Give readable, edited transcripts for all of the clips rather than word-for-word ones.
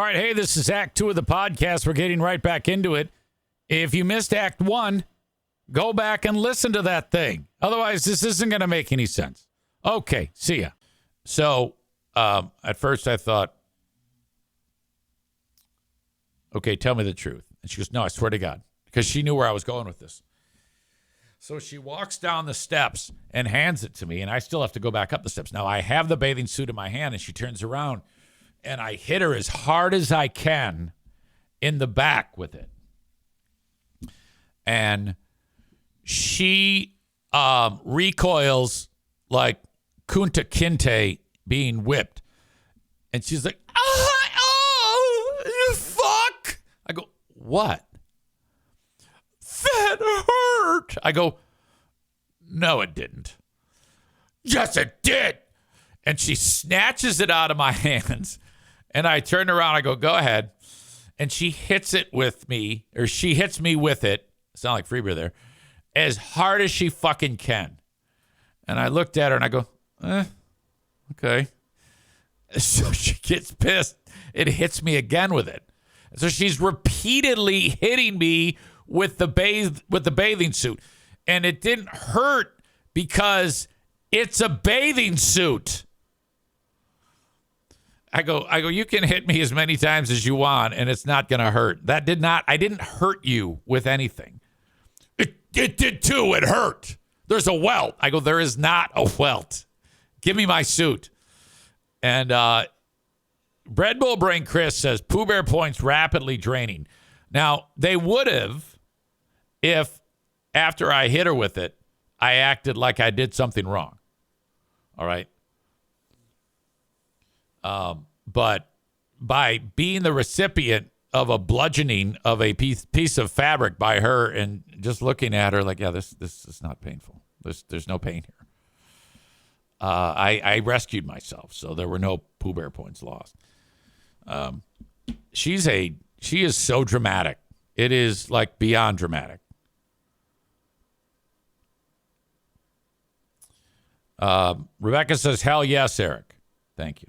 All right, hey, this is Act 2 of the podcast. We're getting right back into it. If you missed Act 1, go back and listen to that thing. Otherwise, this isn't going to make any sense. Okay, see ya. So, at first I thought, okay, tell me the truth. And she goes, no, I swear to God, because she knew where I was going with this. So she walks down the steps and hands it to me, and I still have to go back up the steps. Now, I have the bathing suit in my hand, and she turns around, and I hit her as hard as I can in the back with it. And she recoils like Kunta Kinte being whipped. And she's like, oh, you fuck. I go, what? That hurt. I go, no, it didn't. Yes, it did. And she snatches it out of my hands. And I turn around, I go, go ahead. And she hits it with me, or she hits me with it. Sound like Freebeer there. As hard as she fucking can. And I looked at her and I go, okay. So she gets pissed. It hits me again with it. So she's repeatedly hitting me with the bathing suit. And it didn't hurt because it's a bathing suit. I go, you can hit me as many times as you want, and it's not going to hurt. I didn't hurt you with anything. It did too. It hurt. There's a welt. I go, there is not a welt. Give me my suit. And Bread Bull Brain Chris says, Pooh Bear points rapidly draining. Now, they would have if after I hit her with it, I acted like I did something wrong. All right. But by being the recipient of a bludgeoning of a piece of fabric by her and just looking at her like, yeah, this is not painful. There's no pain here. I rescued myself, so there were no Pooh Bear points lost. She is so dramatic. It is like beyond dramatic. Rebecca says, hell yes, Eric. Thank you.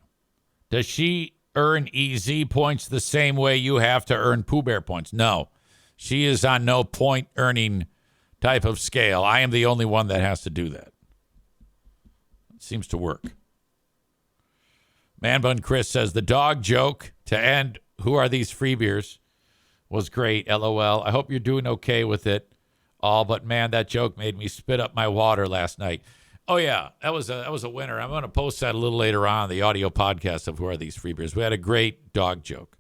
Does she earn EZ points the same way you have to earn Pooh Bear points? No. She is on no point earning type of scale. I am the only one that has to do that. It seems to work. Man Bun Chris says, the dog joke to end, who are these free beers, was great. LOL. I hope you're doing okay with it all, but man, that joke made me spit up my water last night. Oh, yeah, that was a winner. I'm going to post that a little later on, the audio podcast of Who Are These Free Beers. We had a great dog joke.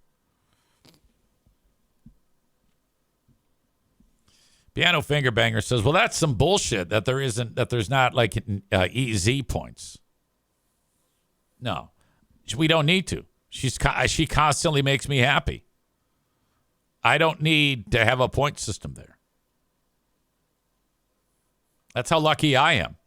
Piano Finger Banger says, well, that's some bullshit that there's not like EZ points. No, we don't need to. She constantly makes me happy. I don't need to have a point system there. That's how lucky I am.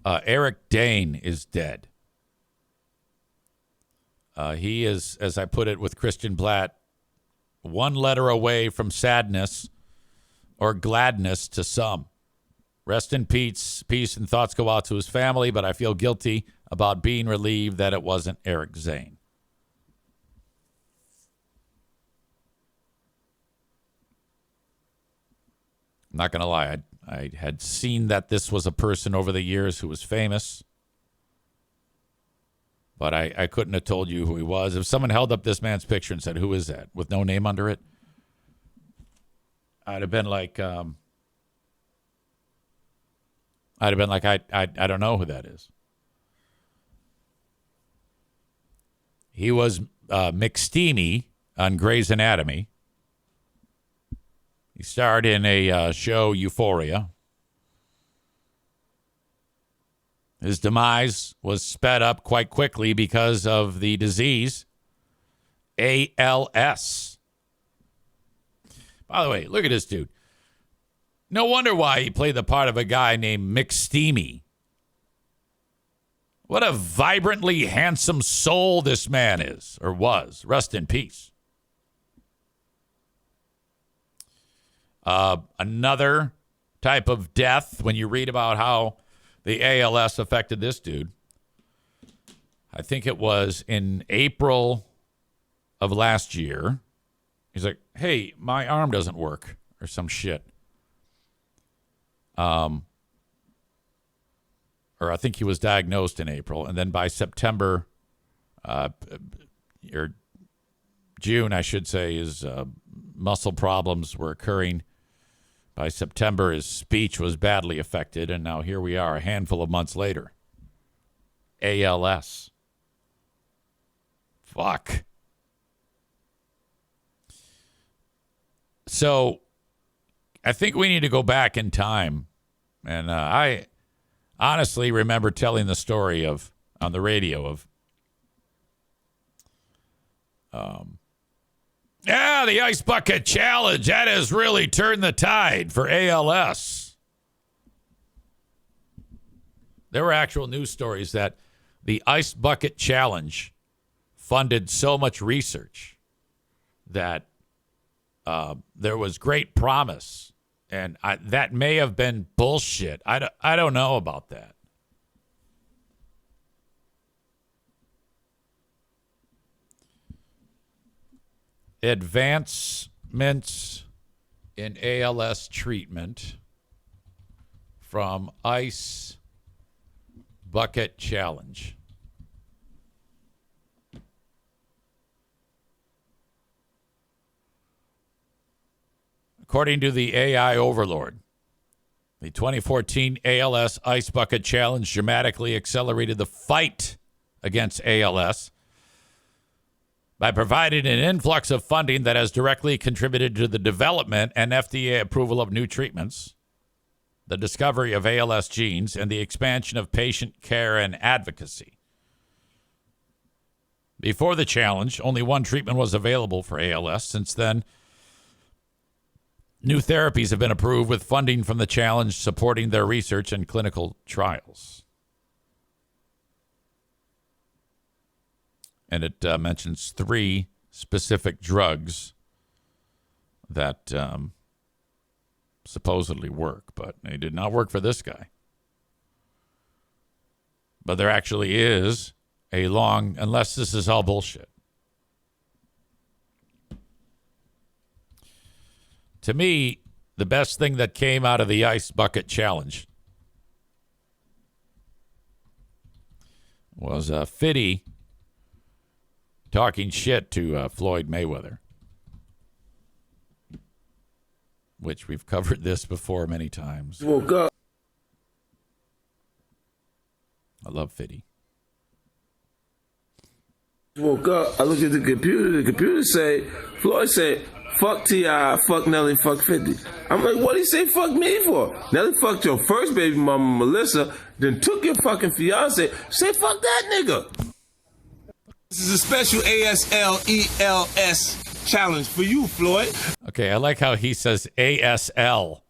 Eric Dane is dead. He is, as I put it with Christian Blatt, one letter away from sadness or gladness to some. Rest in peace, and thoughts go out to his family, but I feel guilty about being relieved that it wasn't Eric Zane. I'm not going to lie. I had seen that this was a person over the years who was famous, but I couldn't have told you who he was. If someone held up this man's picture and said, who is that, with no name under it, I'd have been like, I don't know who that is. He was McSteamy on Grey's Anatomy. He starred in a show, Euphoria. His demise was sped up quite quickly because of the disease, ALS. By the way, look at this dude. No wonder why he played the part of a guy named McSteamy. What a vibrantly handsome soul this man is, or was. Rest in peace. Another type of death, when you read about how the ALS affected this dude. I think it was in April of last year. He's like, hey, my arm doesn't work or some shit. Or I think he was diagnosed in April. And then by September, or June, I should say, his muscle problems were occurring. By September, his speech was badly affected. And now here we are a handful of months later. ALS. Fuck. So I think we need to go back in time. And I honestly remember telling the story of on the radio of the Ice Bucket Challenge. That has really turned the tide for ALS. There were actual news stories that the Ice Bucket Challenge funded so much research that there was great promise. And that may have been bullshit. I don't know about that. Advancements in ALS treatment from Ice Bucket Challenge. According to the AI overlord, the 2014 ALS Ice Bucket Challenge dramatically accelerated the fight against ALS by providing an influx of funding that has directly contributed to the development and FDA approval of new treatments, the discovery of ALS genes, and the expansion of patient care and advocacy. Before the challenge, only one treatment was available for ALS. Since then, new therapies have been approved with funding from the challenge supporting their research and clinical trials. And it mentions 3 specific drugs that supposedly work, but they did not work for this guy. But there actually is a long, unless this is all bullshit. To me, the best thing that came out of the Ice Bucket Challenge was Fiddy talking shit to Floyd Mayweather, which we've covered this before many times. Woke up. I love Fiddy. Woke up. I looked at the computer. The computer say, Floyd said, fuck T.I., fuck Nelly, fuck 50. I'm like, what did he say fuck me for? Nelly fucked your first baby mama, Melissa, then took your fucking fiance. Say fuck that nigga. This is a special ASLELS challenge for you, Floyd. Okay, I like how he says ASL.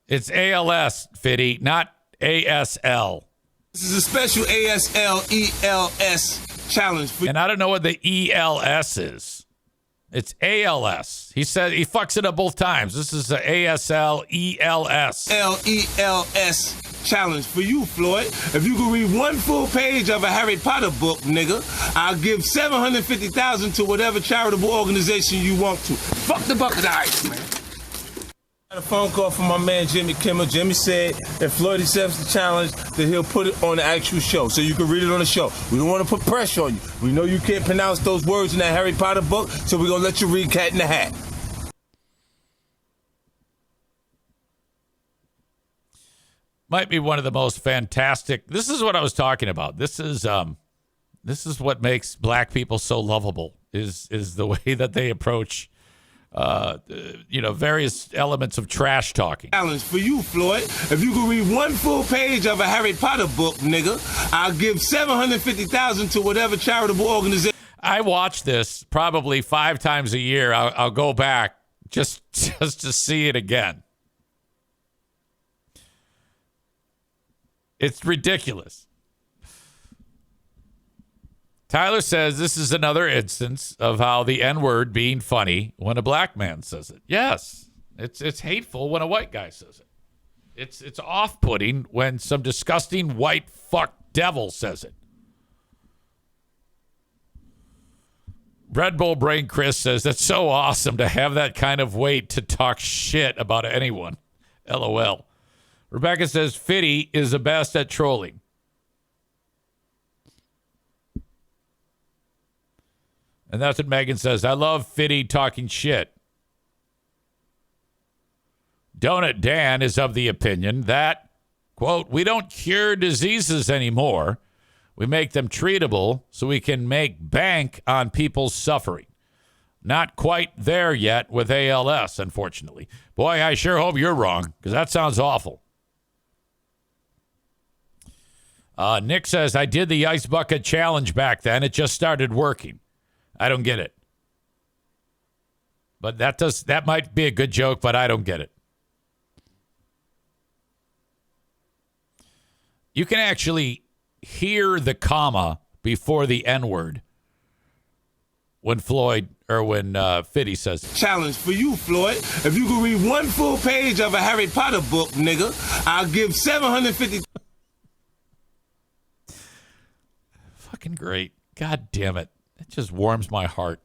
It's ALS, Fiddy, not ASL. This is a special ASLELS challenge for you. And I don't know what the ELS is. It's ALS. He said he fucks it up both times. This is the ASLELS. LELS challenge for you, Floyd. If you can read one full page of a Harry Potter book, nigga, I'll give $750,000 to whatever charitable organization you want to. Fuck the bucket of ice, man. I got a phone call from my man Jimmy Kimmel. Jimmy said if Floyd accepts the challenge, that he'll put it on the actual show, so you can read it on the show. We don't want to put pressure on you. We know you can't pronounce those words in that Harry Potter book, so we're going to let you read Cat in the Hat. Might be one of the most fantastic. This is what I was talking about. This is what makes black people so lovable is the way that they approach various elements of trash talking. Challenge for you, Floyd. If you can read one full page of a Harry Potter book, nigga, I'll give $750,000 to whatever charitable organization. I watch this probably 5 times a year. I'll go back just to see it again. It's ridiculous. Tyler says this is another instance of how the N-word being funny when a black man says it. Yes, it's hateful when a white guy says it. It's off-putting when some disgusting white fuck devil says it. Red Bull Brain Chris says, that's so awesome to have that kind of weight to talk shit about anyone. LOL. Rebecca says, Fitty is the best at trolling. And that's what Megan says. I love Fitty talking shit. Donut Dan is of the opinion that, quote, we don't cure diseases anymore. We make them treatable so we can make bank on people's suffering. Not quite there yet with ALS, unfortunately. Boy, I sure hope you're wrong, because that sounds awful. Nick says, I did the ice bucket challenge back then. It just started working. I don't get it. But that might be a good joke, but I don't get it. You can actually hear the comma before the N-word when Fitty says it. Challenge for you, Floyd. If you can read one full page of a Harry Potter book, nigga, I'll give 750. Fucking great. God damn it. It just warms my heart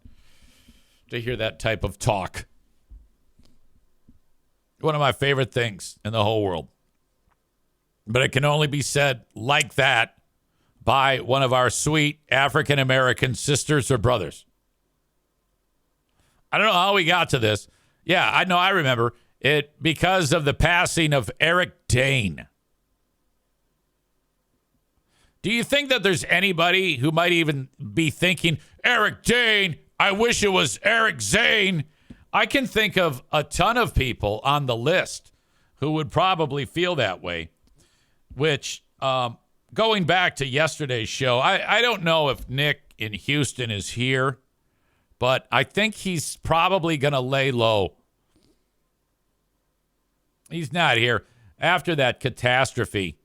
to hear that type of talk. One of my favorite things in the whole world. But it can only be said like that by one of our sweet African-American sisters or brothers. I don't know how we got to this. Yeah, I know. I remember it because of the passing of Eric Dane. Do you think that there's anybody who might even be thinking, Eric Dane, I wish it was Eric Zane? I can think of a ton of people on the list who would probably feel that way, which, going back to yesterday's show, I don't know if Nick in Houston is here, but I think he's probably going to lay low. He's not here. After that catastrophe,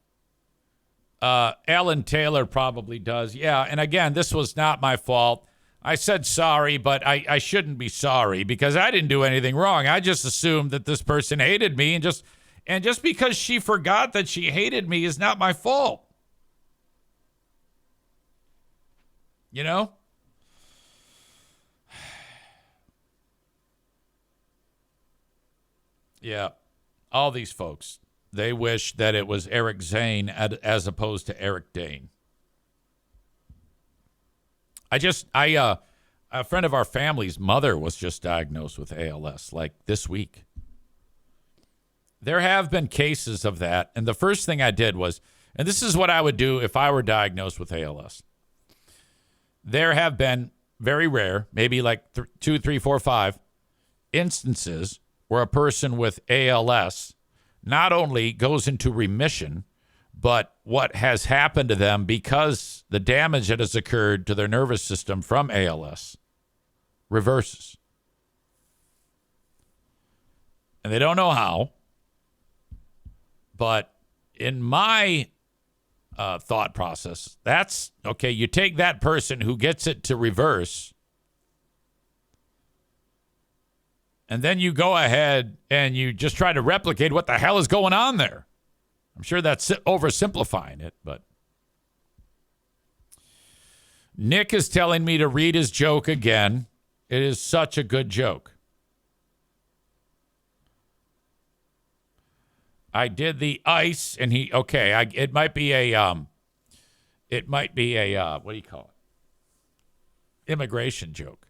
Alan Taylor probably does. Yeah, and again, this was not my fault. I said sorry, but I shouldn't be sorry because I didn't do anything wrong. I just assumed that this person hated me, and just because she forgot that she hated me is not my fault. You know? Yeah. All these folks, they wish that it was Eric Zane as opposed to Eric Dane. A friend of our family's mother was just diagnosed with ALS, like this week. There have been cases of that, and the first thing I did was, and this is what I would do if I were diagnosed with ALS. There have been very rare, maybe like 2, 3, 4, 5 instances where a person with ALS not only goes into remission, but what has happened to them because the damage that has occurred to their nervous system from ALS reverses. And they don't know how, but in my thought process, that's okay. You take that person who gets it to reverse, and then you go ahead and you just try to replicate what the hell is going on there. I'm sure that's oversimplifying it, but Nick is telling me to read his joke again. It is such a good joke. I did the ice, and it might be a, what do you call it? Immigration joke.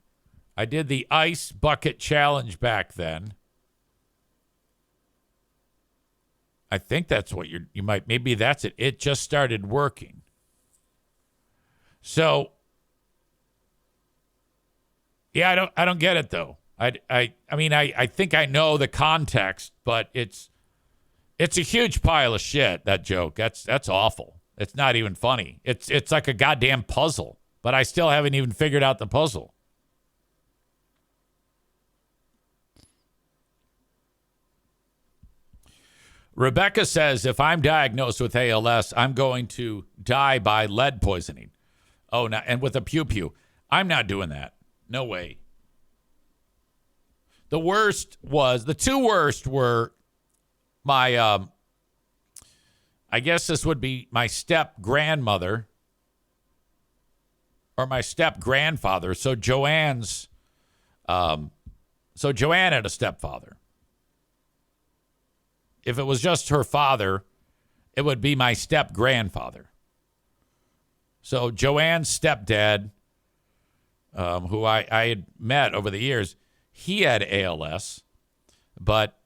I did the ice bucket challenge back then. I think that's what maybe that's it. It just started working. So, yeah, I don't get it though. I mean, I think I know the context, but it's a huge pile of shit, that joke. That's awful. It's not even funny. It's like a goddamn puzzle, but I still haven't even figured out the puzzle. Rebecca says, if I'm diagnosed with ALS, I'm going to die by lead poisoning. Oh, no, and with a pew-pew. I'm not doing that. No way. The two worst were my I guess this would be my step-grandmother or my step-grandfather. So Joanne had a stepfather. If it was just her father, it would be my step-grandfather. So Joanne's stepdad, who I had met over the years, he had ALS, but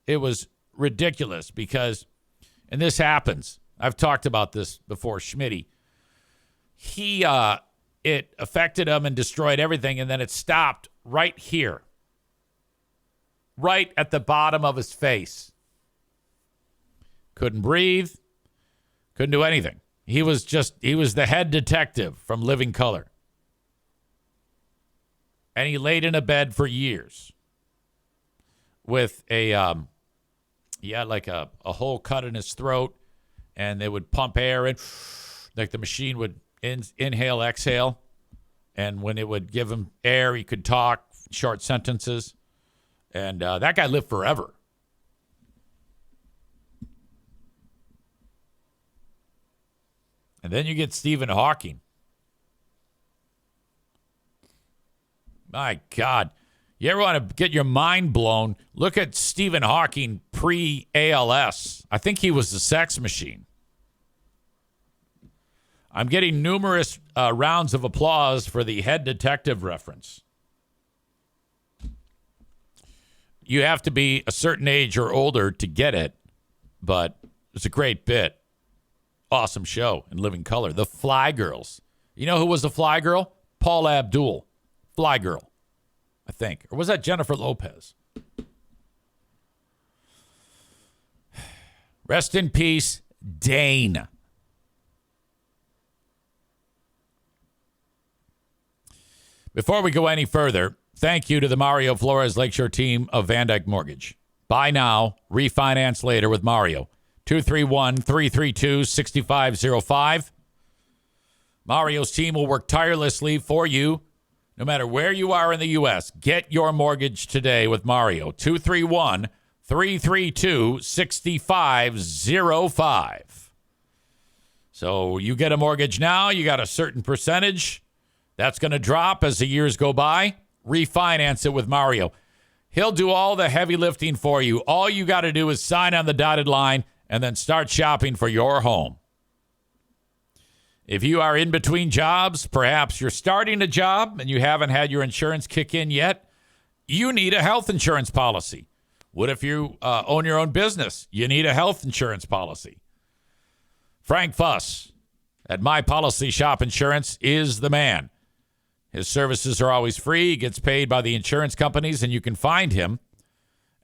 it was ridiculous because, and this happens, I've talked about this before, Schmitty, it affected him and destroyed everything, and then it stopped right here, right at the bottom of his face. Couldn't breathe, couldn't do anything. He was the head detective from Living Color. And he laid in a bed for years with he had like a hole cut in his throat, and they would pump air in, like the machine would inhale, exhale. And when it would give him air, he could talk short sentences. And that guy lived forever. And then you get Stephen Hawking. My God. You ever want to get your mind blown? Look at Stephen Hawking pre-ALS. I think he was the sex machine. I'm getting numerous rounds of applause for the head detective reference. You have to be a certain age or older to get it, but it's a great bit. Awesome show in Living Color. The Fly Girls. You know who was the Fly Girl? Paula Abdul. Fly Girl, I think. Or was that Jennifer Lopez? Rest in peace, Dane. Before we go any further, thank you to the Mario Flores Lakeshore team of Van Dyke Mortgage. Buy now, refinance later with Mario. 231-332-6505. Mario's team will work tirelessly for you no matter where you are in the U.S. Get your mortgage today with Mario. 231-332-6505. So you get a mortgage now, you got a certain percentage. That's going to drop as the years go by. Refinance it with Mario. He'll do all the heavy lifting for you. All you got to do is sign on the dotted line and then start shopping for your home. If you are in between jobs, perhaps you're starting a job and you haven't had your insurance kick in yet, you need a health insurance policy. What if you own your own business? You need a health insurance policy. Frank Fuss at My Policy Shop Insurance is the man. His services are always free. He gets paid by the insurance companies, and you can find him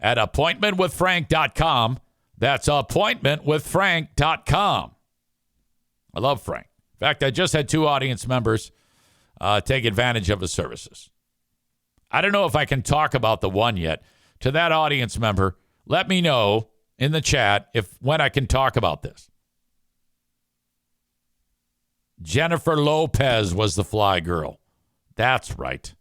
at appointmentwithfrank.com. That's appointmentwithfrank.com. I love Frank. In fact, I just had 2 audience members take advantage of his services. I don't know if I can talk about the one yet. To that audience member, let me know in the chat when I can talk about this. Jennifer Lopez was the Fly Girl. That's right.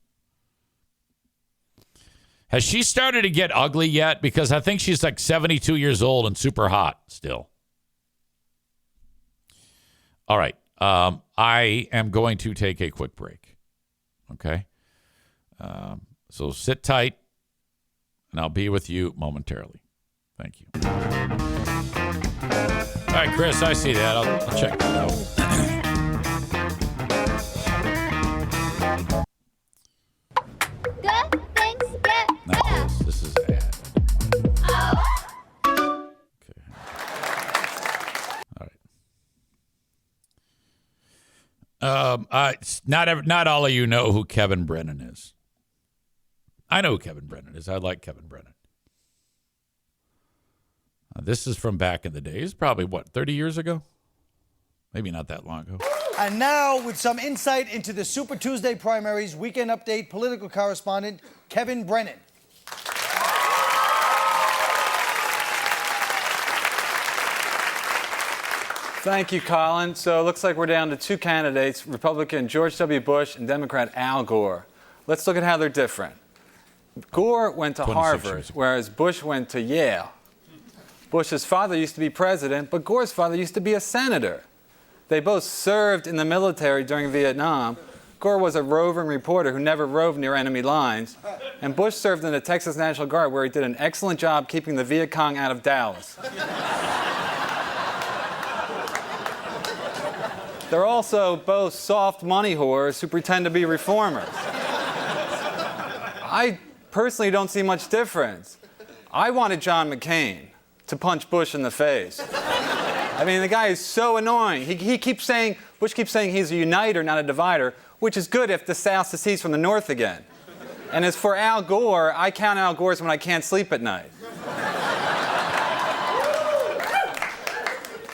Has she started to get ugly yet? Because I think she's like 72 years old and super hot still. All right. I am going to take a quick break. Okay. So sit tight, and I'll be with you momentarily. Thank you. All right, Chris, I see that. I'll check that out. Good things get Not better. this is an ad. Okay. All right. Not all of you know who Kevin Brennan is. I know who Kevin Brennan is. I like Kevin Brennan. This is from back in the days, probably 30 years ago? Maybe not that long ago. And now, with some insight into the Super Tuesday primaries, Weekend Update political correspondent Kevin Brennan. Thank you, Colin. So it looks like we're down to 2 candidates, Republican George W. Bush and Democrat Al Gore. Let's look at how they're different. Gore went to Harvard, whereas Bush went to Yale. Bush's father used to be president, but Gore's father used to be a senator. They both served in the military during Vietnam. Gore was a roving reporter who never roved near enemy lines. And Bush served in the Texas National Guard, where he did an excellent job keeping the Viet Cong out of Dallas. They're also both soft money whores who pretend to be reformers. I personally don't see much difference. I wanted John McCain to punch Bush in the face. I mean, the guy is so annoying. Bush keeps saying he's a uniter, not a divider, which is good if the South secedes from the North again. And as for Al Gore, I count Al Gore's when I can't sleep at night.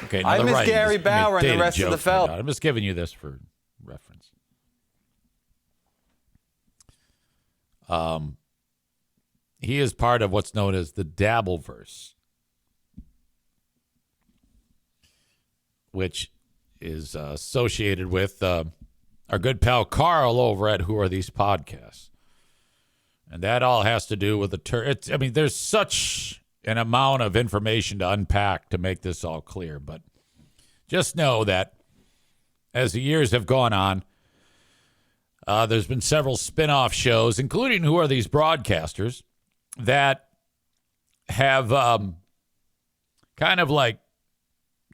Okay, I miss Gary Bauer and the rest of the felt. I'm just giving you this for reference. He is part of what's known as the Dabbleverse, which is associated with our good pal Carl over at Who Are These Podcasts. And that all has to do with the there's such an amount of information to unpack to make this all clear. But just know that as the years have gone on, there's been several spin-off shows, including Who Are These Broadcasters, that have kind of like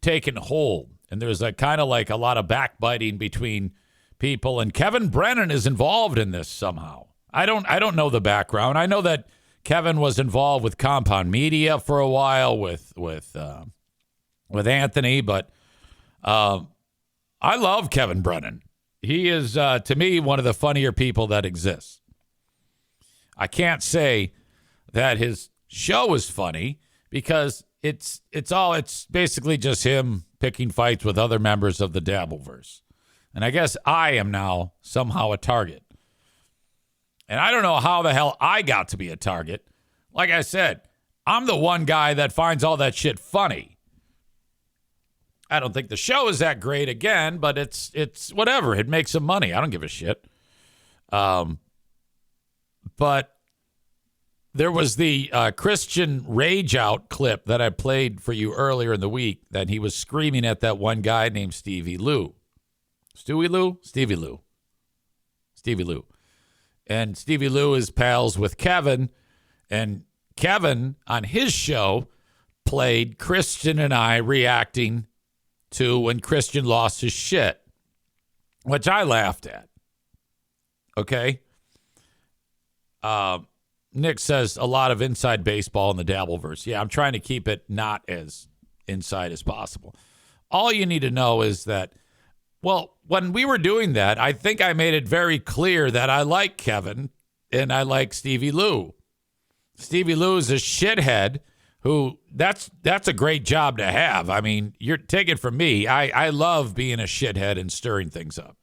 taken hold. And there's kind of like a lot of backbiting between people. And Kevin Brennan is involved in this somehow. I don't know the background. I know that Kevin was involved with Compound Media for a while with Anthony, but I love Kevin Brennan. He is, to me, one of the funnier people that exists. I can't say that his show is funny because it's basically just him picking fights with other members of the Dabbleverse. And I guess I am now somehow a target. And I don't know how the hell I got to be a target. Like I said, I'm the one guy that finds all that shit funny. I don't think the show is that great again, but it's whatever. It makes some money. I don't give a shit. But there was the Christian Rage Out clip that I played for you earlier in the week that he was screaming at that one guy named Stevie Lou. Stewie Lou? Stevie Lou. Stevie Lou. And Stevie Lou is pals with Kevin. And Kevin, on his show, played Christian and I reacting to when Christian lost his shit, which I laughed at. Okay? Nick says a lot of inside baseball in the Dabbleverse. Yeah, I'm trying to keep it not as inside as possible. All you need to know is that, well, when we were doing that, I think I made it very clear that I like Kevin and I like Stevie Lou. Stevie Lou is a shithead who that's a great job to have. I mean, you're take it from me. I love being a shithead and stirring things up.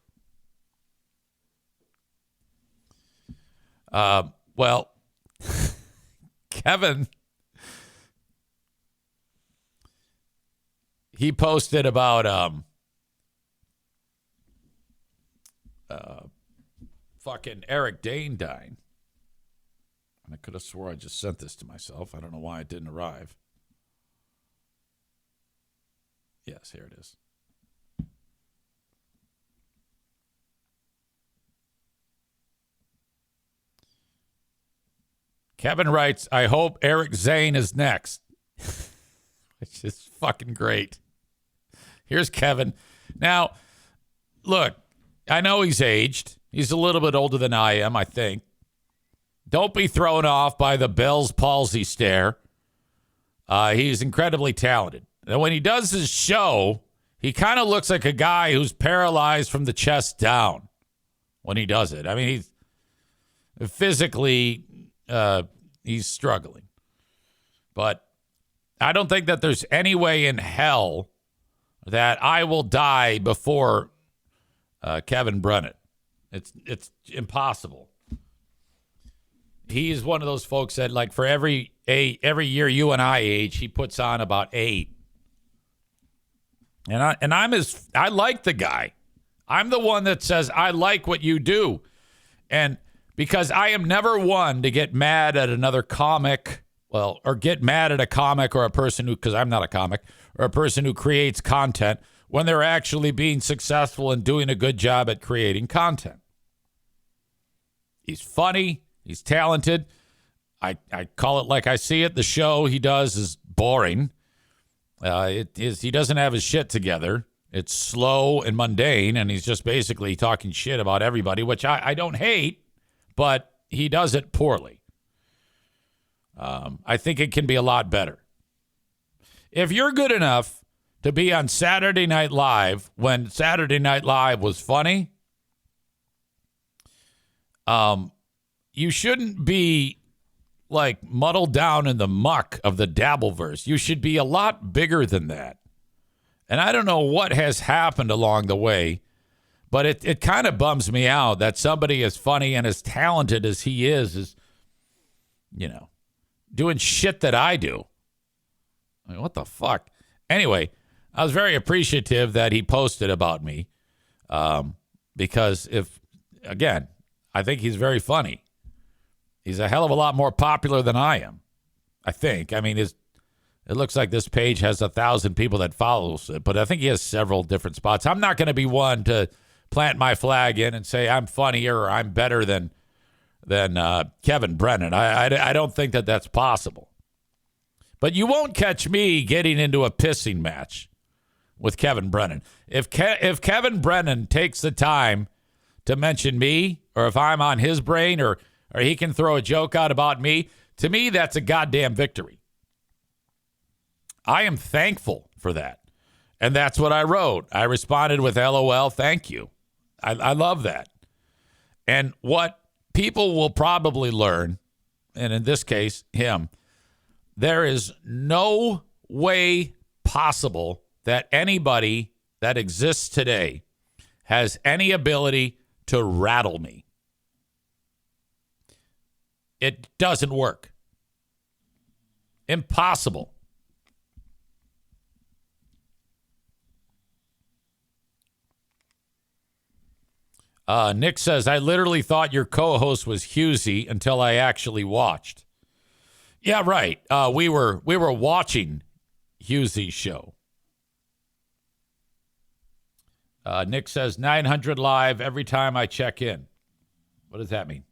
Well, Kevin, he posted about fucking Eric Dane dying. And I could have swore I just sent this to myself. I don't know why it didn't arrive. Yes, here it is. Kevin writes, I hope Eric Zane is next. Which is fucking great. Here's Kevin. Now, look, I know he's aged. He's a little bit older than I am, I think. Don't be thrown off by the Bell's palsy stare. He's incredibly talented. And when he does his show, he kind of looks like a guy who's paralyzed from the chest down when he does it. I mean, he's physically, he's struggling. But I don't think that there's any way in hell that I will die before Kevin Brennan. It's impossible. He's one of those folks that, like, for every year you and I age, he puts on about 8. And I like the guy. I'm the one that says I like what you do, and because I am never one to get mad at another comic, or get mad at a comic or a person who, because I'm not a comic, or a person who creates content when they're actually being successful and doing a good job at creating content. He's funny. He's talented. I call it like I see it. The show he does is boring. He doesn't have his shit together. It's slow and mundane, and he's just basically talking shit about everybody, which I don't hate, but he does it poorly. I think it can be a lot better. If you're good enough to be on Saturday Night Live when Saturday Night Live was funny, you shouldn't be like muddled down in the muck of the Dabbleverse. You should be a lot bigger than that. And I don't know what has happened along the way, but it kind of bums me out that somebody as funny and as talented as he is, doing shit that I do. I mean, what the fuck? Anyway, I was very appreciative that he posted about me because I think he's very funny. He's a hell of a lot more popular than I am, I think. I mean, it looks like this page has 1,000 people that follows it, but I think he has several different spots. I'm not going to be one to plant my flag in and say I'm funnier or I'm better than Kevin Brennan. I don't think that that's possible. But you won't catch me getting into a pissing match with Kevin Brennan. If Kevin Brennan takes the time to mention me, or if I'm on his brain, or he can throw a joke out about me, to me, that's a goddamn victory. I am thankful for that. And that's what I wrote. I responded with LOL, thank you. I love that. And what people will probably learn, and in this case, him, there is no way possible that anybody that exists today has any ability to rattle me. It doesn't work. Impossible. Nick says, I literally thought your co-host was Husey until I actually watched. Yeah, right. We were watching Husey's show. Nick says, 900 live every time I check in. What does that mean?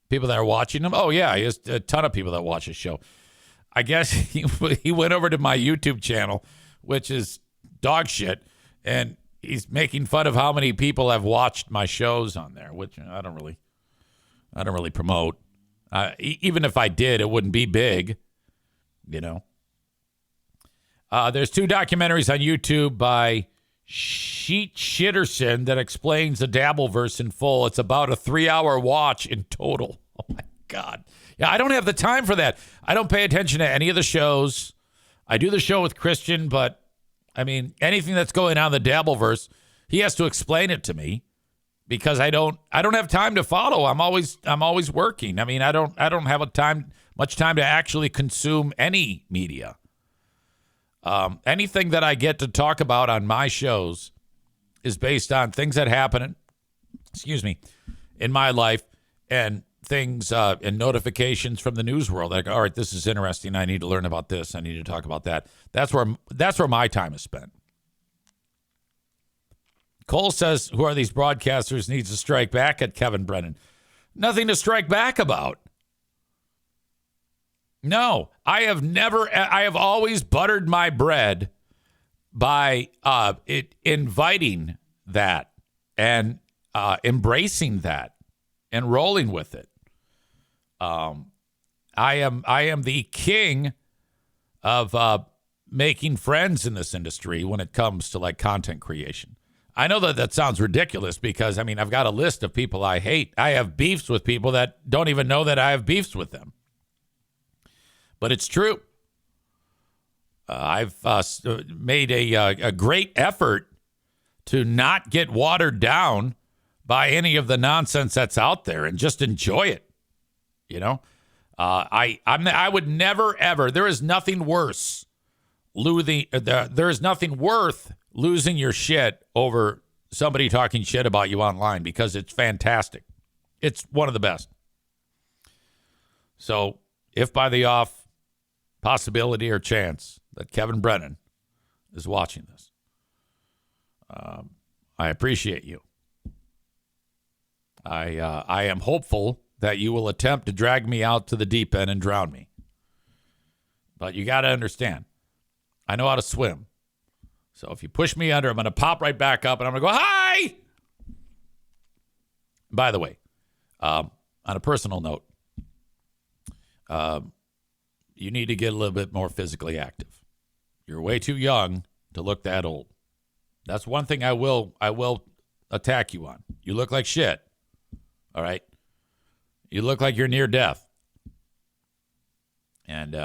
People that are watching him? Oh, yeah, he has a ton of people that watch his show. I guess he went over to my YouTube channel, which is dog shit, and he's making fun of how many people have watched my shows on there, which I don't really promote. Even if I did, it wouldn't be big, There's 2 documentaries on YouTube by Sheet Shitterson that explains the Dabbleverse in full. It's about a 3-hour watch in total. Oh my God. Yeah, I don't have the time for that. I don't pay attention to any of the shows. I do the show with Christian, but I mean, anything that's going on in the Dabbleverse, he has to explain it to me because I don't have time to follow. I'm always working. I mean, I don't have much time to actually consume any media. Anything that I get to talk about on my shows is based on things that happen, in my life, and things and notifications from the news world. Like, all right, this is interesting. I need to learn about this. I need to talk about that. That's where my time is spent. Cole says, who are these broadcasters needs to strike back at Kevin Brennan? Nothing to strike back about. No, I have always buttered my bread by inviting that and embracing that and rolling with it. I am the king of making friends in this industry when it comes to like content creation. I know that sounds ridiculous because I've got a list of people I hate. I have beefs with people that don't even know that I have beefs with them. But it's true. I've made a great effort to not get watered down by any of the nonsense that's out there and just enjoy it. I would never ever. There is nothing worse. There is nothing worth losing your shit over somebody talking shit about you online because it's fantastic. It's one of the best. So if by the off possibility or chance that Kevin Brennan is watching this, I appreciate you. I am hopeful that you will attempt to drag me out to the deep end and drown me. But you got to understand, I know how to swim. So if you push me under, I'm going to pop right back up and I'm going to go, hi! By the way, on a personal note, you need to get a little bit more physically active. You're way too young to look that old. That's one thing I will attack you on. You look like shit. All right? You look like you're near death. And,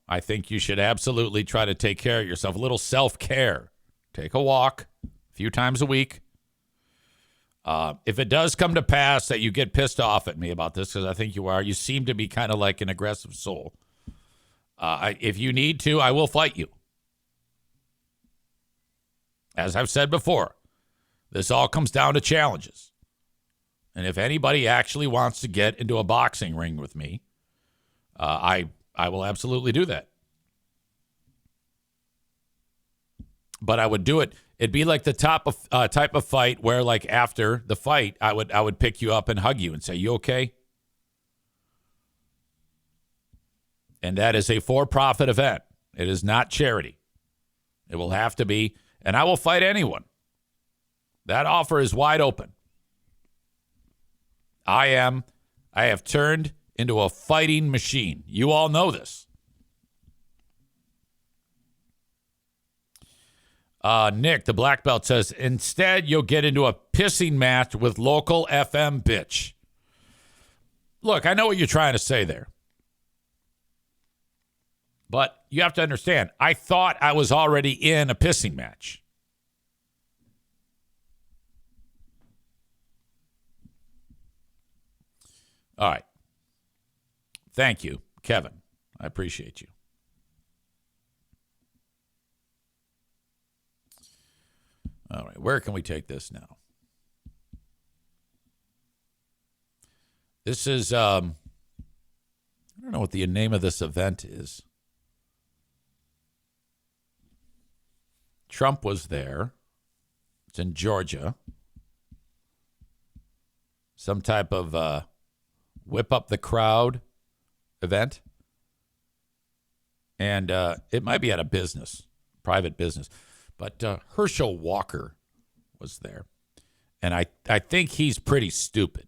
I think you should absolutely try to take care of yourself. A little self-care. Take a walk a few times a week. If it does come to pass that you get pissed off at me about this, because I think you are, you seem to be kind of like an aggressive soul. If you need to, I will fight you. As I've said before, this all comes down to challenges. And if anybody actually wants to get into a boxing ring with me, I will absolutely do that. But I would do it. It'd be like the type of fight where, like, after the fight, I would pick you up and hug you and say, "You okay?" And that is a for-profit event. It is not charity. It will have to be, and I will fight anyone. That offer is wide open. I have turned into a fighting machine. You all know this. Nick, the black belt, says, instead you'll get into a pissing match with local FM bitch. Look, I know what you're trying to say there. But you have to understand, I thought I was already in a pissing match. All right. Thank you, Kevin. I appreciate you. All right, where can we take this now? This is, I don't know what the name of this event is. Trump was there. It's in Georgia. Some type of whip up the crowd event. And it might be at a business, private business. But Herschel Walker was there. And I think he's pretty stupid.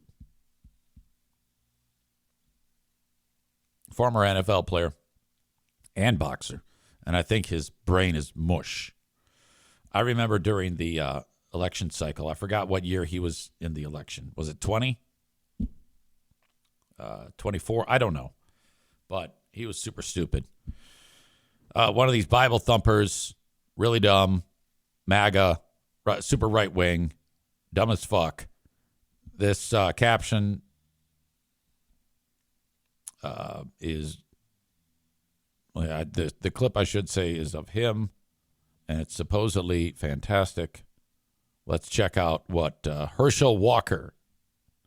Former NFL player and boxer. And I think his brain is mush. I remember during the election cycle, I forgot what year he was in the election. Was it 20? 24? I don't know. But he was super stupid. One of these Bible thumpers, really dumb, MAGA, super right wing, dumb as fuck. This caption is, the clip I should say is of him, and it's supposedly fantastic. Let's check out what Herschel Walker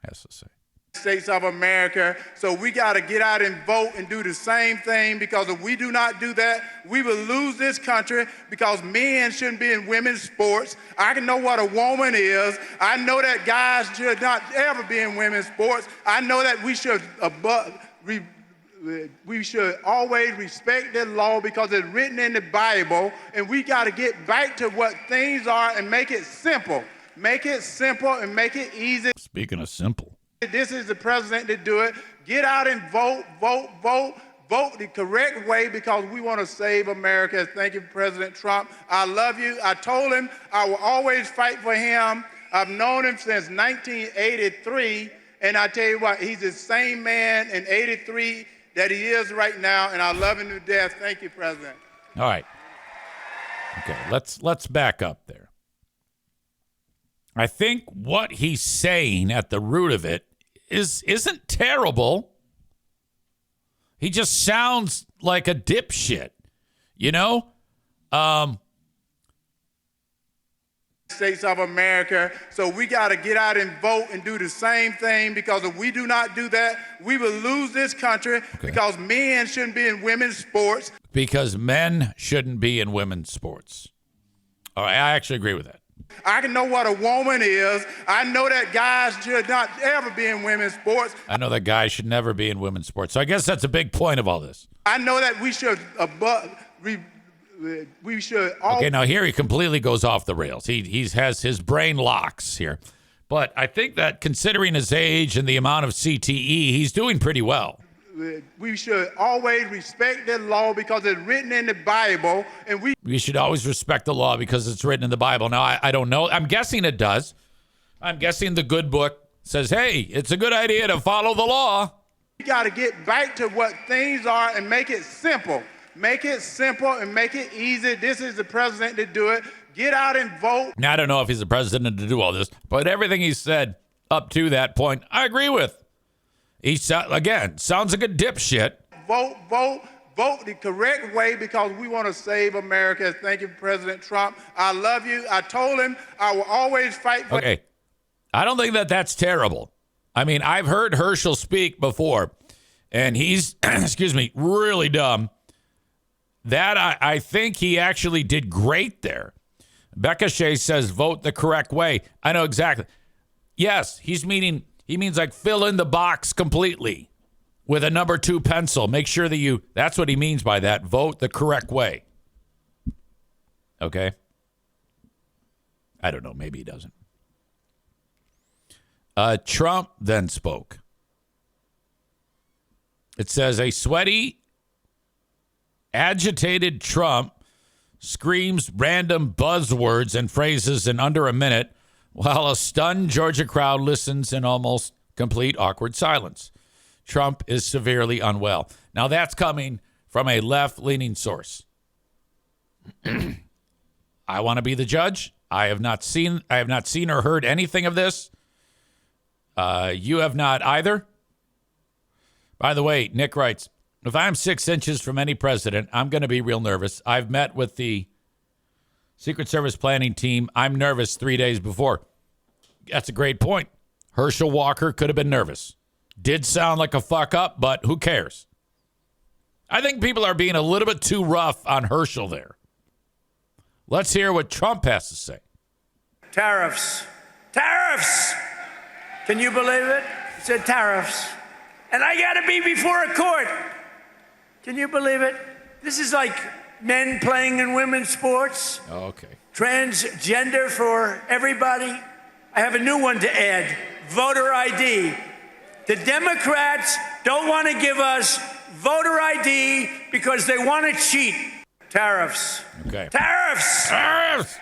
has to say. States of America. So we got to get out and vote and do the same thing, because if we do not do that, we will lose this country, because men shouldn't be in women's sports. I can know what a woman is. I know that guys should not ever be in women's sports. I know that we should always respect the law because it's written in the Bible, and we got to get back to what things are and make it simple. Make it simple and make it easy. Speaking of simple. This is the president to do it. Get out and vote the correct way, because we want to save America. Thank you, President Trump. I love you. I told him I will always fight for him. I've known him since 1983, and I tell you what, he's the same man in 83 that he is right now, and I love him to death. Thank you, President. All right. Okay, let's back up there. I think what he's saying at the root of it isn't terrible. He just sounds like a dipshit, you know? States of America. So we got to get out and vote and do the same thing, because if we do not do that, we will lose this country, because men shouldn't be in women's sports. Because men shouldn't be in women's sports. All right, I actually agree with that. I can know what a woman is. I know that guys should not ever be in women's sports. I know that guys should never be in women's sports. So I guess that's a big point of all this. I know that we should Okay, now here he completely goes off the rails. He has his brain locks here. But I think that considering his age and the amount of CTE, he's doing pretty well. We should always respect the law because it's written in the Bible, and we should always respect the law because it's written in the Bible. Now, I don't know. I'm guessing it does. I'm guessing the good book says, hey, it's a good idea to follow the law. We got to get back to what things are and make it simple. Make it simple and make it easy. This is the president to do it. Get out and vote. Now, I don't know if he's the president to do all this, but everything he said up to that point, I agree with. He, again, sounds like a dipshit. Vote the correct way because we want to save America. Thank you, President Trump. I love you. I told him I will always fight for... Okay. I don't think that that's terrible. I mean, I've heard Herschel speak before, and he's, excuse me, really dumb. That I think he actually did great there. Becca Shea says, vote the correct way. I know exactly. Yes, he means like fill in the box completely with a number 2 pencil. Make sure that that's what he means by that. Vote the correct way. Okay. I don't know. Maybe he doesn't. Trump then spoke. It says a sweaty, agitated Trump screams random buzzwords and phrases in under a minute while a stunned Georgia crowd listens in almost complete awkward silence. Trump is severely unwell. Now that's coming from a left-leaning source. I want to be the judge. I have not seen or heard anything of this. You have not either. By the way, Nick writes, if I'm 6 inches from any president, I'm going to be real nervous. I've met with the Secret Service planning team. I'm nervous 3 days before. That's a great point. Herschel Walker could have been nervous. Did sound like a fuck up, but who cares? I think people are being a little bit too rough on Herschel there. Let's hear what Trump has to say. Tariffs. Tariffs! Can you believe it? He said tariffs. And I got to be before a court. Can you believe it? This is like men playing in women's sports. Okay. Transgender for everybody. I have a new one to add. Voter ID. The Democrats don't want to give us voter ID because they want to cheat. Tariffs. Okay. Tariffs! Tariffs!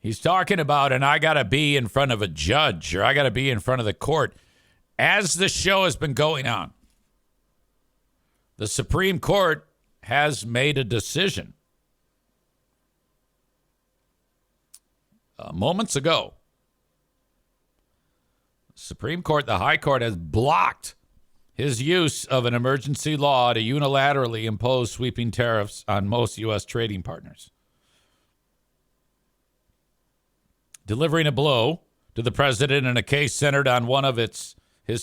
He's talking about, and I got to be in front of a judge, or I got to be in front of the court. As the show has been going on, the Supreme Court has made a decision. Moments ago, Supreme Court, the High Court, has blocked his use of an emergency law to unilaterally impose sweeping tariffs on most U.S. trading partners, delivering a blow to the president in a case centered on one of his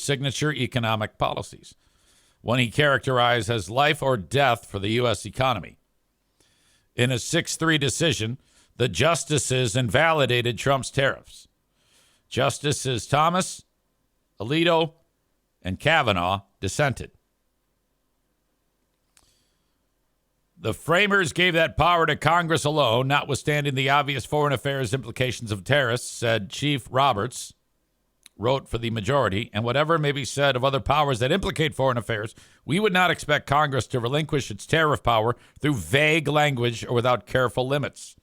signature economic policies, one he characterized as life or death for the U.S. economy. In a 6-3 decision, the justices invalidated Trump's tariffs. Justices Thomas, Alito, and Kavanaugh dissented. The framers gave that power to Congress alone, notwithstanding the obvious foreign affairs implications of tariffs, said Chief Roberts, wrote for the majority, and whatever may be said of other powers that implicate foreign affairs, we would not expect Congress to relinquish its tariff power through vague language or without careful limits.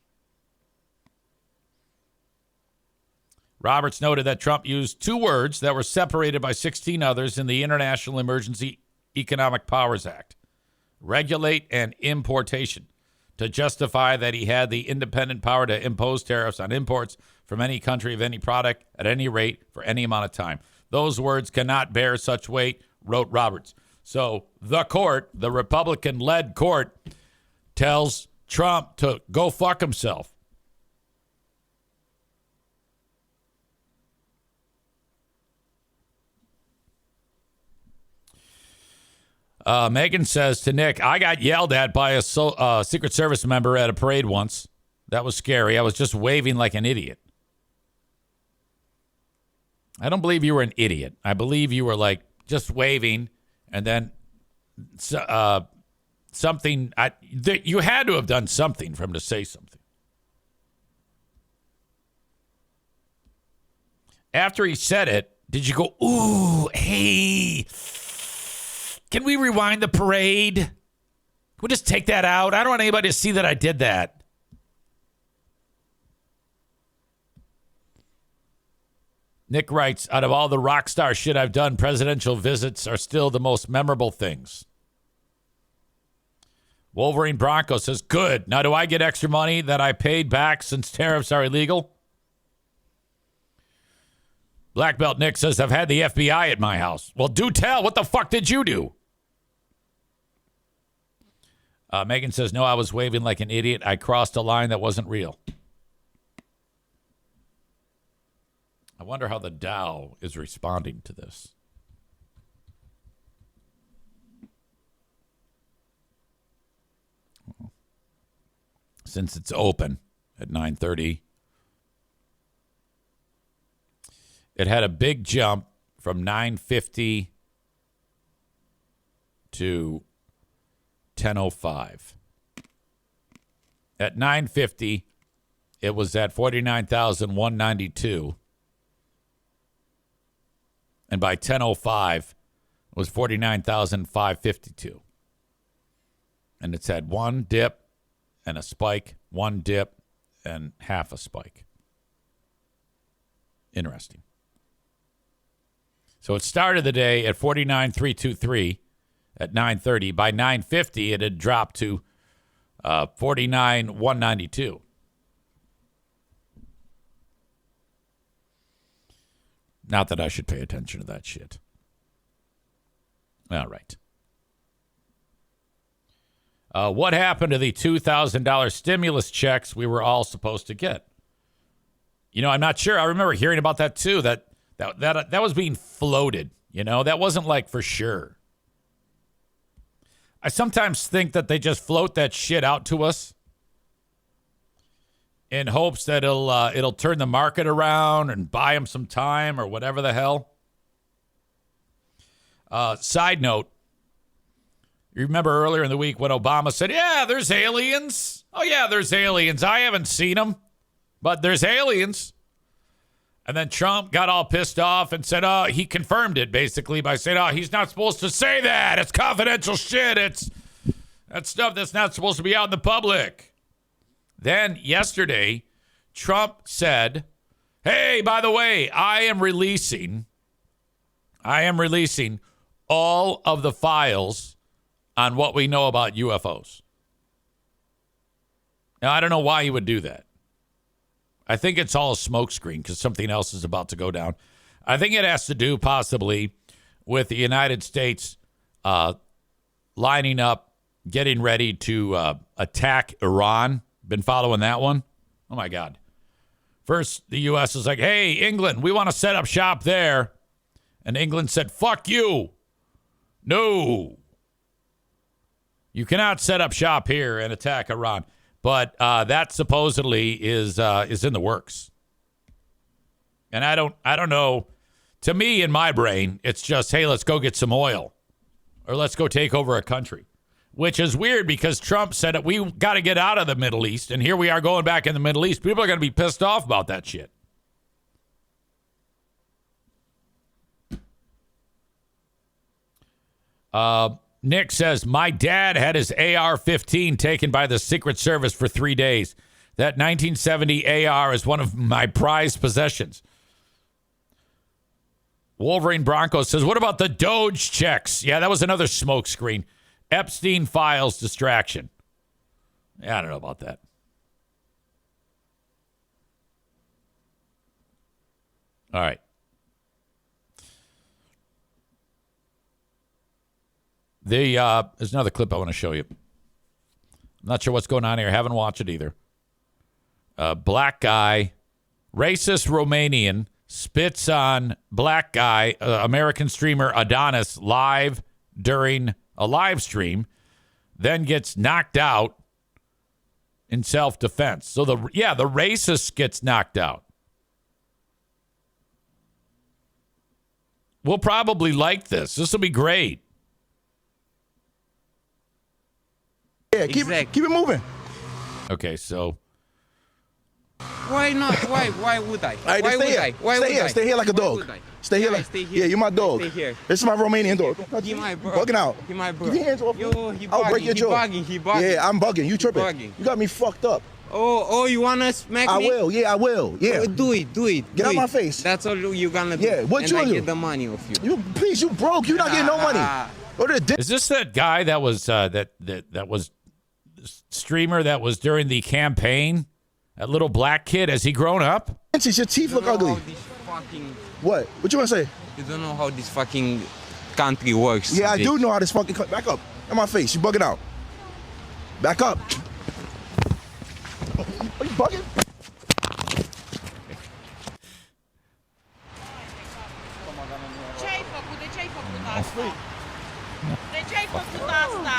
Roberts noted that Trump used 2 words that were separated by 16 others in the International Emergency Economic Powers Act, regulate and importation, to justify that he had the independent power to impose tariffs on imports from any country of any product at any rate for any amount of time. Those words cannot bear such weight, wrote Roberts. So the court, the Republican-led court, tells Trump to go fuck himself. Megan says to Nick, I got yelled at by a Secret Service member at a parade once. That was scary. I was just waving like an idiot. I don't believe you were an idiot. I believe you were like just waving and then something. You had to have done something for him to say something. After he said it, did you go, ooh, hey, can we rewind the parade? Can we just take that out? I don't want anybody to see that I did that. Nick writes, out of all the rock star shit I've done, presidential visits are still the most memorable things. Wolverine Bronco says, good. Now, do I get extra money that I paid back since tariffs are illegal? Black Belt Nick says, I've had the FBI at my house. Well, do tell. What the fuck did you do? Megan says, no, I was waving like an idiot. I crossed a line that wasn't real. I wonder how the Dow is responding to this. Since it's open at 9:30. It had a big jump from 9:50 to 10:05. At 9:50, it was at 49,192. And by 10:05, it was 49,552. And it's had one dip and a spike, one dip and half a spike. Interesting. So it started the day at 49,323 at 9:30. By 9:50, it had dropped to 49,192. Not that I should pay attention to that shit. All right. What happened to the $2,000 stimulus checks we were all supposed to get? You know, I'm not sure. I remember hearing about that too. That was being floated. You know, that wasn't like for sure. I sometimes think that they just float that shit out to us in hopes that it'll turn the market around and buy them some time or whatever the hell. Side note, you remember earlier in the week when Obama said, yeah, there's aliens. Oh, yeah, there's aliens. I haven't seen them, but there's aliens. And then Trump got all pissed off and said, he confirmed it basically by saying, he's not supposed to say that. It's confidential shit. That's stuff that's not supposed to be out in the public. Then yesterday, Trump said, hey, by the way, I am releasing all of the files on what we know about UFOs. Now, I don't know why he would do that. I think it's all a smokescreen because something else is about to go down. I think it has to do possibly with the United States lining up, getting ready to attack Iran. Been following that one? Oh, my God. First, the U.S. is like, hey, England, we want to set up shop there. And England said, fuck you. No. You cannot set up shop here and attack Iran. But that supposedly is in the works. And I don't know. To me, in my brain, it's just, hey, let's go get some oil. Or let's go take over a country. Which is weird because Trump said that we got to get out of the Middle East. And here we are going back in the Middle East. People are going to be pissed off about that shit. Nick says, my dad had his AR-15 taken by the Secret Service for 3 days. That 1970 AR is one of my prized possessions. Wolverine Bronco says, what about the Doge checks? Yeah, that was another smokescreen. Epstein files distraction. Yeah, I don't know about that. All right. There's another clip I want to show you. I'm not sure what's going on here. I haven't watched it either. Black guy, racist Romanian, spits on black guy, American streamer Adonis live during a live stream, then gets knocked out in self-defense. So the racist gets knocked out. We'll probably like this. This will be great. Yeah, keep it moving. Okay, so Why not? Why would I? All right, Why stay would here. I? Why Stay would here. I? Stay here like a Why dog. would I? Stay here Yeah, like. stay here. Yeah, you're my dog. Stay here. This is my Romanian dog. Don't touch He me. my bro. Bugging out. He my bro. Keep your hands off me. Yo, he I'll break bugging, your he jaw. bugging, he bugging. Yeah, I'm bugging. You tripping. bugging. You got me fucked up. Oh, you wanna smack I me? will. Yeah, I will. Yeah. Do it. Get do out it. my face. That's all you gonna do. Yeah, what and you I do? get the money off you. You please, you broke. You're not getting no money. Go to the dick. is this that guy that was that was streamer that was during the campaign? That little black kid, has he grown up? Your teeth look You don't know ugly. how this fucking, What? What you want to say? you don't know how this fucking country works. Yeah, I Vic. do know how this fucking. Back up. In my face. You bugging out. Back up. Are you bugging? Ce-ai făcut? De ce ai făcut asta? De ce ai făcut asta?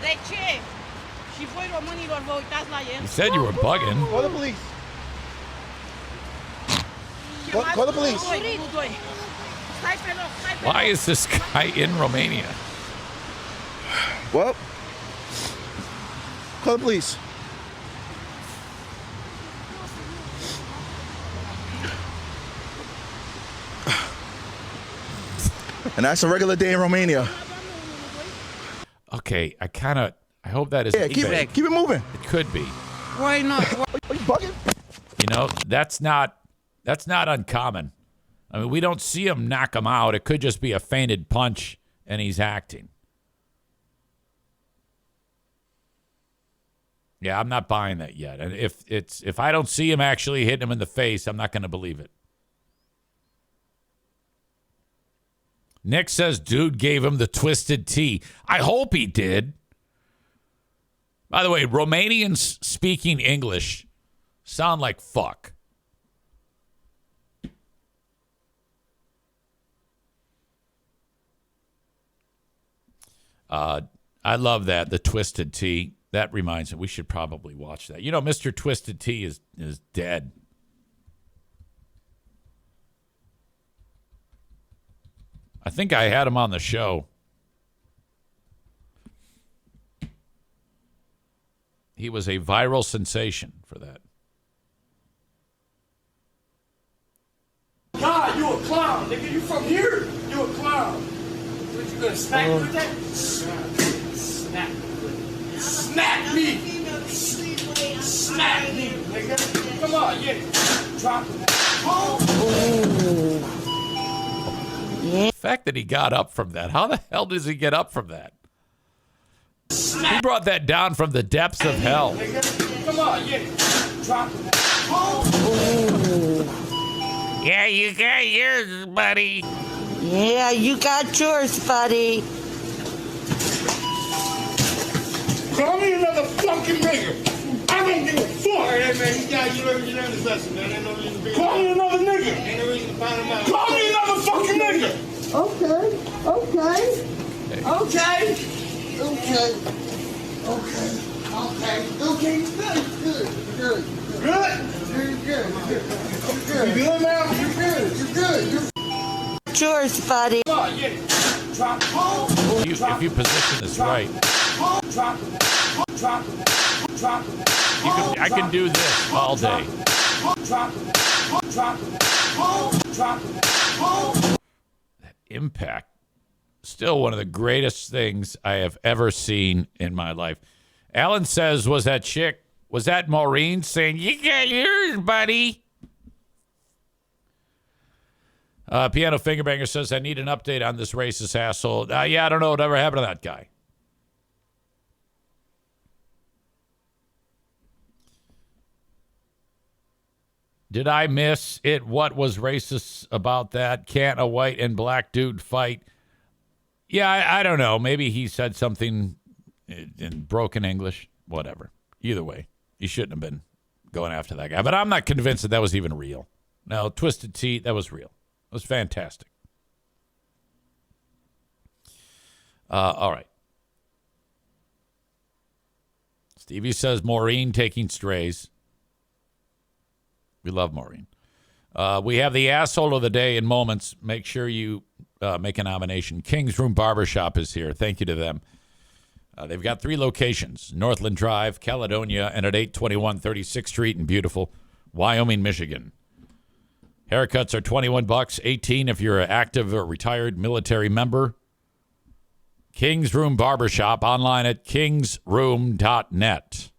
De ce? Și voi românilor vă uitați la el? You said you were bugging. Call the police. Call the police. Nu doi. Stai pe loc, stai pe Why loc. is this guy in Romania? Well, call the police. And that's a regular day in Romania. Okay, I hope that is Yeah, keep it moving. It could be. Why not? Are you bugging? You know, that's not uncommon. I mean, we don't see him knock him out. It could just be a feinted punch and he's acting. Yeah, I'm not buying that yet. And if I don't see him actually hitting him in the face, I'm not going to believe it. Nick says dude gave him the twisted T. I hope he did. By the way, Romanians speaking English sound like fuck. I love that, the Twisted T. That reminds me, we should probably watch that. You know, Mr. Twisted T is dead. I think I had him on the show. He was a viral sensation for that. God, you a clown, nigga. You from here? You a clown. What, you gonna smack me with that? Smack me with it. Smack me! Smack me, nigga. Come on, yeah. Drop it. The fact that he got up from that. How the hell does he get up from that? He brought that down from the depths of hell. Come on, yeah. Drop it. Yeah, you got yours, buddy. Yeah, you got yours, buddy. Call me another fucking nigga. I don't give a fuck. Hey, man, you got you learned his lesson, man. Ain't no reason to be. Call me another nigga. Ain't no reason to find him out. Call me another fucking nigga. Okay. You good now? You good. Yours, buddy. Come on, yeah. Drop it. If you position this right, Drop it. Drop it. Drop it. I can do this all day. Drop it. Drop it. Drop it. Impact. Still one of the greatest things I have ever seen in my life. Alan says, was that Maureen saying, you got yours, buddy? Piano Fingerbanger says, I need an update on this racist asshole. Yeah, I don't know whatever happened to that guy. Did I miss it? What was racist about that? Can't a white and black dude fight? Yeah, I don't know. Maybe he said something in broken English. Whatever. Either way, he shouldn't have been going after that guy. But I'm not convinced that was even real. No, Twisted Tea, that was real. It was fantastic. All right. Stevie says Maureen taking strays. We love Maureen. We have the asshole of the day in moments. Make sure you make a nomination. King's Room Barbershop is here. Thank you to them. They've got 3 locations, Northland Drive, Caledonia, and at 821 36th Street in beautiful Wyoming, Michigan. Haircuts are $21, $18 if you're an active or retired military member. King's Room Barbershop, online at kingsroom.net.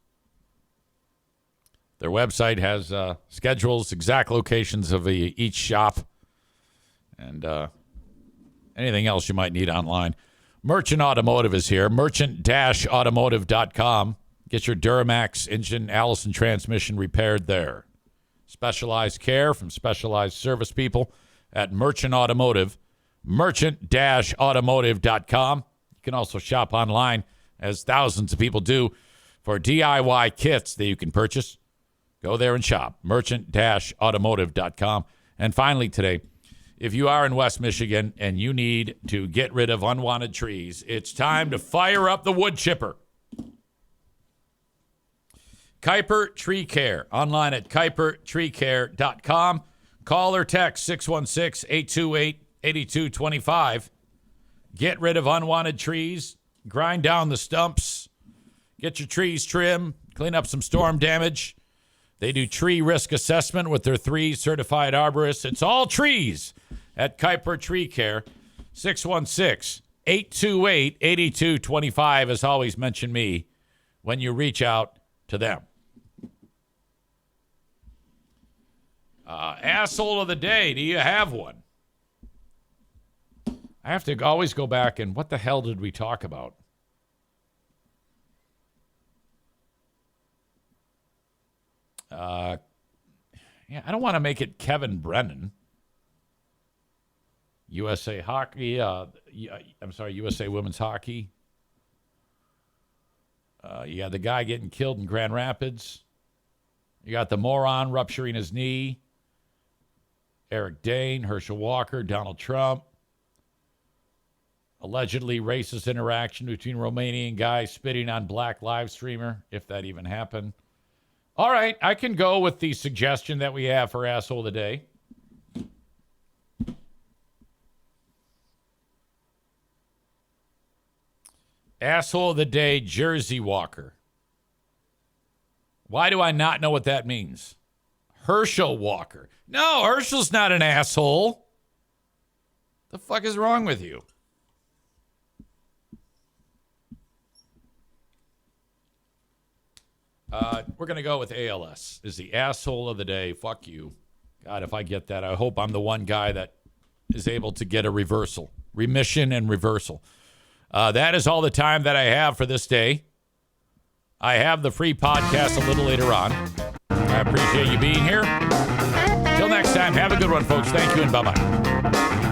Their website has schedules, exact locations of each shop, and anything else you might need online. Merchant Automotive is here. Merchant-automotive.com. Get your Duramax engine, Allison transmission repaired there. Specialized care from specialized service people at Merchant Automotive. Merchant-automotive.com. You can also shop online, as thousands of people do, for DIY kits that you can purchase. Go there and shop. Merchant-automotive.com. And finally today, if you are in West Michigan and you need to get rid of unwanted trees, it's time to fire up the wood chipper. Kuiper Tree Care, online at kuipertreecare.com. Call or text 616-828-8225. Get rid of unwanted trees. Grind down the stumps. Get your trees trimmed. Clean up some storm damage. They do tree risk assessment with their 3 certified arborists. It's all trees at Kuiper Tree Care. 616-828-8225. As always, mention me when you reach out to them. Asshole of the day. Do you have one? I have to always go back and what the hell did we talk about? Yeah, I don't want to make it Kevin Brennan. USA Hockey. USA Women's Hockey. You got the guy getting killed in Grand Rapids. You got the moron rupturing his knee. Eric Dane, Herschel Walker, Donald Trump. Allegedly racist interaction between Romanian guy spitting on black live streamer, if that even happened. All right, I can go with the suggestion that we have for Asshole of the Day. Asshole of the Day, Jersey Walker. Why do I not know what that means? Herschel Walker. No, Herschel's not an asshole. The fuck is wrong with you? We're going to go with ALS. Is the asshole of the day. Fuck you. God, if I get that, I hope I'm the one guy that is able to get a reversal. Remission and reversal. That is all the time that I have for this day. I have the free podcast a little later on. I appreciate you being here. Till next time, have a good one, folks. Thank you and bye-bye.